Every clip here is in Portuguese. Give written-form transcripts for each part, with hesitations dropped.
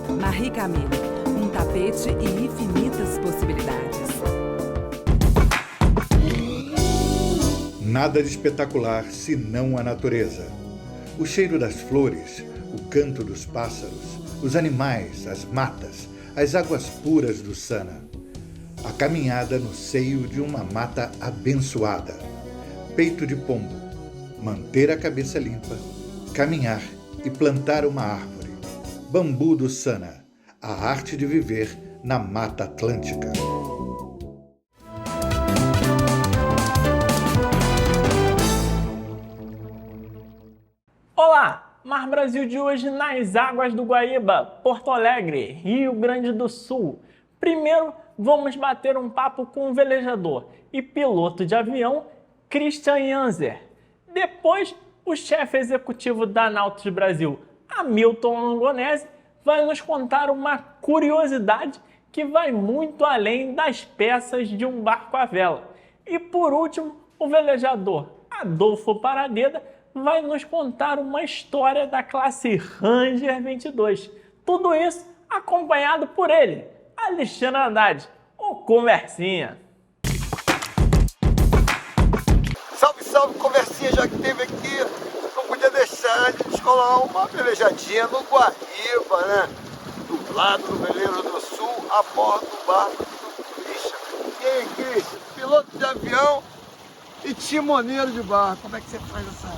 Marie Camille, um tapete e infinitas possibilidades. Nada de espetacular senão a natureza. O cheiro das flores, o canto dos pássaros, os animais, as matas, as águas puras do Sana. A caminhada no seio de uma mata abençoada. Peito de pombo, manter a cabeça limpa, caminhar e plantar uma árvore. Bambu do Sana, a arte de viver na Mata Atlântica. Olá! Mar Brasil de hoje nas águas do Guaíba, Porto Alegre, Rio Grande do Sul. Primeiro, vamos bater um papo com o velejador e piloto de avião Christian Janzer. Depois, o chefe executivo da Nautilus Brasil, Hamilton Longonese, vai nos contar uma curiosidade que vai muito além das peças de um barco à vela. E por último, o velejador Adolfo Paradeda vai nos contar uma história da classe Ranger 22. Tudo isso acompanhado por ele, Alexandre Haddad, o Conversinha. Salve, salve, Conversinha, já que esteve aqui, não podia deixar de descolar uma velejadinha no Guaíba, né? Dublado no Veleiro do Sul, a bordo do barco do Christian. E aí, Christian, piloto de avião e timoneiro de barco, como é que você faz essa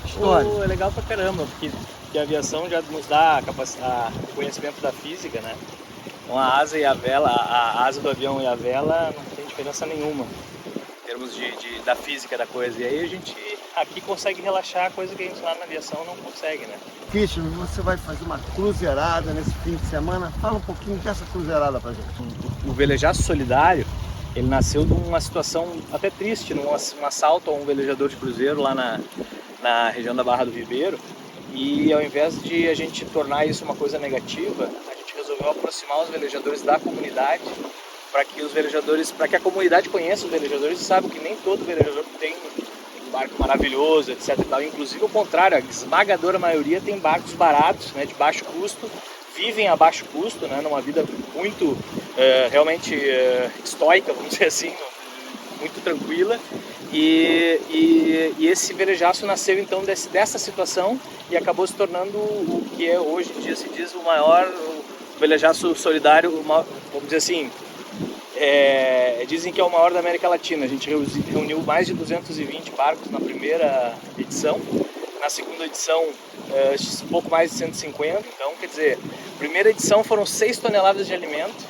história? É legal pra caramba, porque a aviação já nos dá o conhecimento da física, né? Então a asa e a vela, a asa do avião e a vela não tem diferença nenhuma em termos da física da coisa. E aí a gente aqui consegue relaxar, coisa que a gente lá na aviação não consegue, né? Christian, você vai fazer uma cruzeirada nesse fim de semana. Fala um pouquinho dessa cruzeirada pra gente. O Velejaço Solidário, ele nasceu de uma situação até triste, num assalto a um velejador de cruzeiro lá na região da Barra do Ribeiro. E ao invés de a gente tornar isso uma coisa negativa, a gente resolveu aproximar os velejadores da comunidade para que a comunidade conheça os velejadores e saiba que nem todo velejador tem um barco maravilhoso, etc. E tal. Inclusive o contrário, a esmagadora maioria tem barcos baratos, né, de baixo custo, vivem a baixo custo, né, numa vida muito realmente estoica, vamos dizer assim, muito tranquila. E esse velejaço nasceu então dessa situação e acabou se tornando o que é hoje em dia se diz o maior velejaço solidário, vamos dizer assim, dizem que é o maior da América Latina. A gente reuniu mais de 220 barcos na primeira edição, na segunda edição um pouco mais de 150, então quer dizer, primeira edição foram 6 toneladas de alimento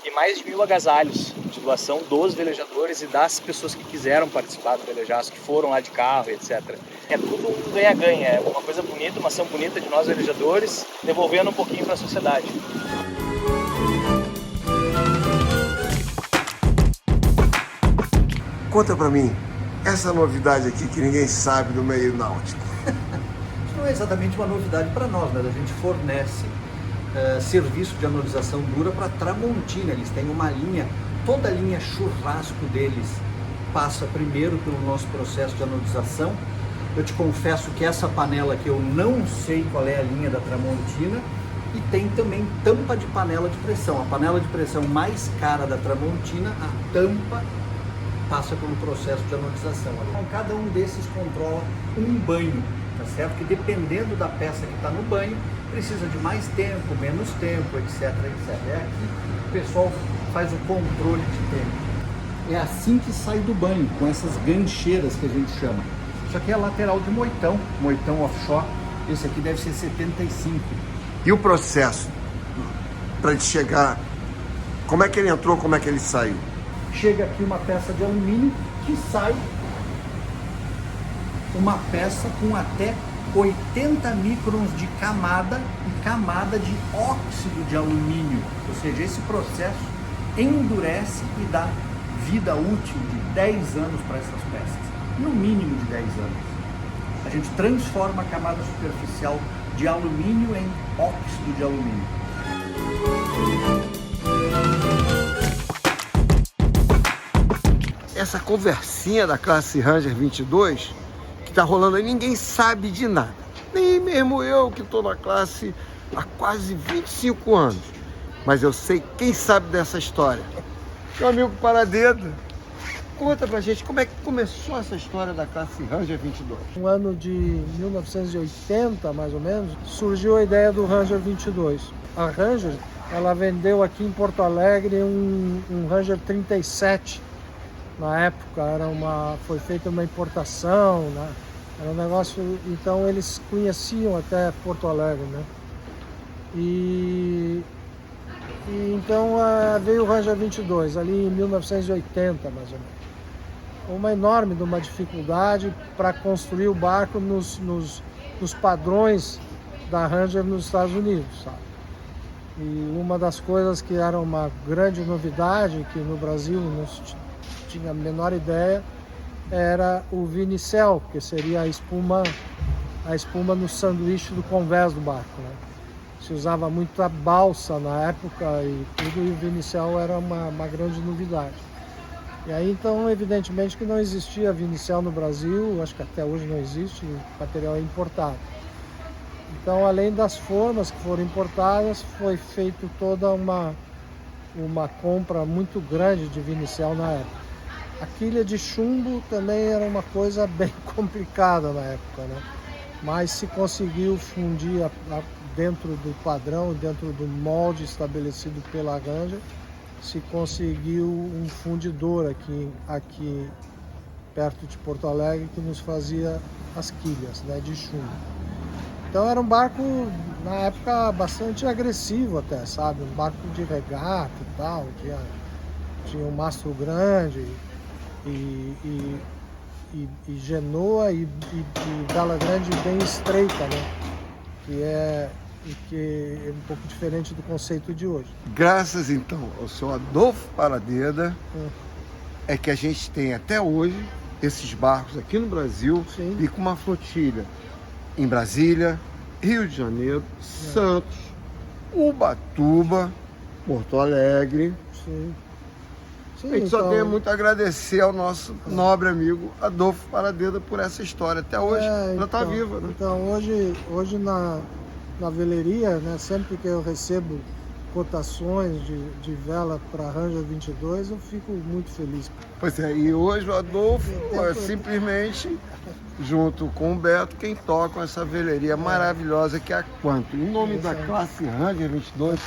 e mais de 1.000 agasalhos de doação dos velejadores e das pessoas que quiseram participar do velejaço, que foram lá de carro, etc. É tudo um ganha-ganha, é uma coisa bonita, uma ação bonita de nós velejadores, devolvendo um pouquinho para a sociedade. Conta pra mim, essa novidade aqui que ninguém sabe do meio náutico. Não é exatamente uma novidade para nós, mas a gente fornece serviço de anodização dura para Tramontina. Eles têm uma linha, toda a linha churrasco deles passa primeiro pelo nosso processo de anodização. Eu te confesso que essa panela aqui eu não sei qual é a linha da Tramontina, e tem também tampa de panela de pressão. A panela de pressão mais cara da Tramontina, a tampa passa pelo processo de anodização. Então, cada um desses controla um banho, tá certo? Que dependendo da peça que está no banho, precisa de mais tempo, menos tempo, etc, etc. É aqui que o pessoal faz o controle de tempo. É assim que sai do banho, com essas gancheiras que a gente chama. Isso aqui é a lateral de moitão offshore. Esse aqui deve ser 75. E o processo para ele chegar, como é que ele entrou, como é que ele saiu? Chega aqui uma peça de alumínio que sai uma peça com até 80 microns de camada e camada de óxido de alumínio. Ou seja, esse processo endurece e dá vida útil de 10 anos para essas peças. No mínimo de 10 anos. A gente transforma a camada superficial de alumínio em óxido de alumínio. Essa conversinha da classe Ranger 22 que tá rolando aí, ninguém sabe de nada. Nem mesmo eu que estou na classe há quase 25 anos. Mas eu sei quem sabe dessa história. Meu amigo Paradeda, conta pra gente como é que começou essa história da classe Ranger 22. No ano de 1980, mais ou menos, surgiu a ideia do Ranger 22. A Ranger, ela vendeu aqui em Porto Alegre um Ranger 37. Na época foi feita uma importação, né? Era um negócio, então eles conheciam até Porto Alegre, né? E então veio o Ranger 22, ali em 1980, mais ou menos. Uma enorme uma dificuldade para construir o barco nos padrões da Ranger nos Estados Unidos, sabe? E uma das coisas que era uma grande novidade, que no Brasil não tinha a menor ideia, era o vinicel, que seria a espuma no sanduíche do convés do barco, né? Se usava muita balsa na época e tudo, e o vinicel era uma grande novidade. E aí, então, evidentemente que não existia vinicel no Brasil, acho que até hoje não existe, o material é importado. Então, além das formas que foram importadas, foi feito toda uma compra muito grande de vinicel na época. A quilha de chumbo também era uma coisa bem complicada na época, né? Mas se conseguiu fundir dentro do padrão, dentro do molde estabelecido pela Ranger, se conseguiu um fundidor aqui perto de Porto Alegre que nos fazia as quilhas, né, de chumbo. Então era um barco, na época, bastante agressivo até, sabe? Um barco de regata e tal, tinha um mastro grande e genoa e vela grande bem estreita, né? Que é um pouco diferente do conceito de hoje. Graças, então, ao seu Adolfo Paradeda, é que a gente tem até hoje esses barcos aqui no Brasil. Sim. E com uma flotilha em Brasília, Rio de Janeiro, Santos, Ubatuba, Porto Alegre. Sim. Sim, A gente só tem muito a agradecer ao nosso nobre amigo Adolfo Paradeda por essa história. Até hoje, ela está viva, né? Então, hoje na veleria, né, sempre que eu recebo cotações de vela para Ranger 22, eu fico muito feliz. Pois é, e hoje o Adolfo é simplesmente, junto com o Beto, quem toca essa veleria maravilhosa que é a Quanto. Em nome da classe Ranger 22,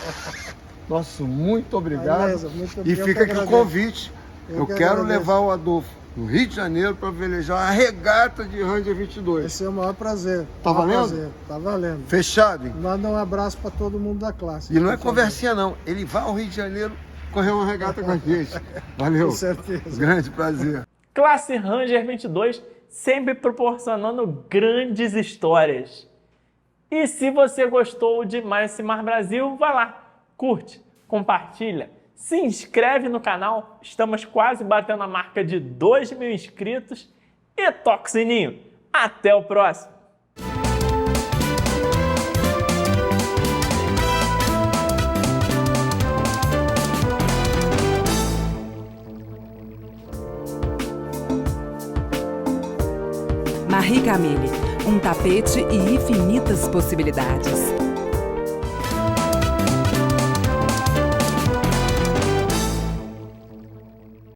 nosso muito obrigado. Beleza, muito E fica aqui o convite. Eu quero levar o Adolfo no Rio de Janeiro para velejar a regata de Ranger 22. Esse é o maior prazer. Tá valendo? Prazer. Tá valendo. Fechado, hein? Manda um abraço para todo mundo da classe. E não é conversinha, não. Ele vai ao Rio de Janeiro correr uma regata com a gente. Valeu. Com certeza. Grande prazer. Classe Ranger 22 sempre proporcionando grandes histórias. E se você gostou de Mais Esse Mar Brasil, vai lá, curte, compartilha, se inscreve no canal, estamos quase batendo a marca de 2.000 inscritos e toca o sininho. Até o próximo! Marie Camille, um tapete e infinitas possibilidades.